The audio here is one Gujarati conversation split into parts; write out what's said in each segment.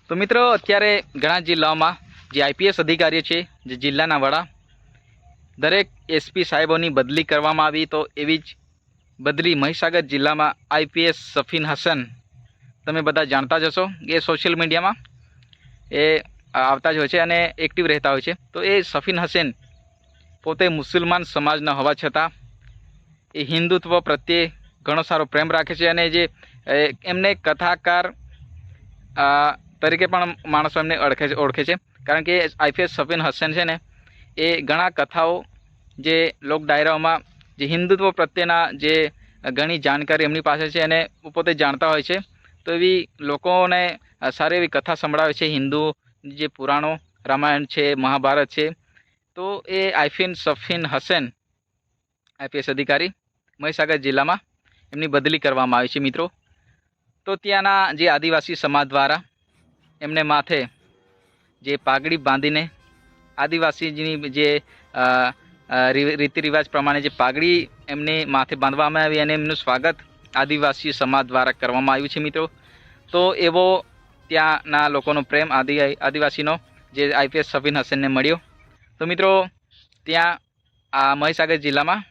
તો મિત્રો અત્યારે ઘણા જિલ્લાઓમાં જે આઈપીએસ અધિકારીઓ છે, જે જિલ્લાના વડા, દરેક એસપી સાહેબોની બદલી કરવામાં આવી. તો એવી જ બદલી મહીસાગર જિલ્લામાં આઈપીએસ સફીન હસન, તમે બધા જાણતા જ હશો, એ સોશિયલ મીડિયામાં એ આવતા જ હોય છે અને એક્ટિવ રહેતા હોય છે. તો એ સફીન હસન પોતે મુસલમાન સમાજના હોવા છતાં એ હિન્દુત્વ પ્રત્યે ઘણો સારો પ્રેમ રાખે છે અને જે એમને કથાકાર તરીકે પણ માણસો એમને ઓળખે છે. કારણ કે આઈપીએસ સફીન હસન છે ને, એ ઘણા કથાઓ જે લોક ડાયરાઓમાં જે હિન્દુત્વ પ્રત્યેના જે ઘણી જાણકારી એમની પાસે છે અને પોતે જાણતા હોય છે. તો એવી લોકોને સારી એવી કથા સંભળાવે છે, હિન્દુ જે પુરાણો, રામાયણ છે, મહાભારત છે. તો એ સફીન હસન આઈપીએસ અધિકારી મહીસાગર જિલ્લામાં એમની બદલી કરવામાં આવી છે મિત્રો. તો ત્યાંના જે આદિવાસી સમાજ દ્વારા એમને માથે જે પાઘડી બાંધીને આદિવાસીની જે રીતિ રિવાજ પ્રમાણે જે પાઘડી એમની માથે બાંધવામાં આવી અને એમનું સ્વાગત આદિવાસી સમાજ દ્વારા કરવામાં આવ્યું છે મિત્રો. તો એવો ત્યાંના લોકોનો પ્રેમ આદિવાસીનો જે આઈપીએસ સફીન હસનને મળ્યો. તો મિત્રો ત્યાં આ મહીસાગર જિલ્લામાં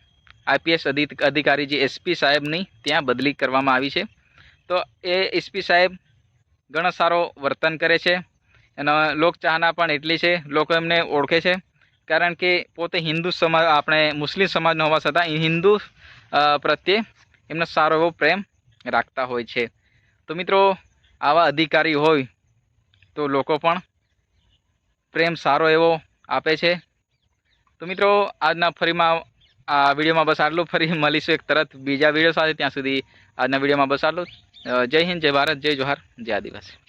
આઈપીએસ અધિકારી જે એસપી સાહેબની ત્યાં બદલી કરવામાં આવી છે. તો એ એસપી સાહેબ ઘણો સારો વર્તન કરે છે. એના લોકચાહના પણ એટલી છે, લોકો એમને ઓળખે છે. કારણ કે પોતે હિન્દુ સમાજ, આપણે મુસ્લિમ સમાજનો હોવા છતાં હિન્દુ પ્રત્યે એમનો સારો એવો પ્રેમ રાખતા હોય છે. તો મિત્રો આવા અધિકારી હોય તો લોકો પણ પ્રેમ સારો એવો આપે છે. તો મિત્રો આજના ફરીમાં આ વિડીયોમાં બસ આટલું. ફરી મળીશું એક તરત બીજા વિડીયો સાથે. ત્યાં સુધી આજના વિડીયોમાં બસ આટલું. જય હિન્દ, જય ભારત, જય જોહાર, જય આદિવાસી.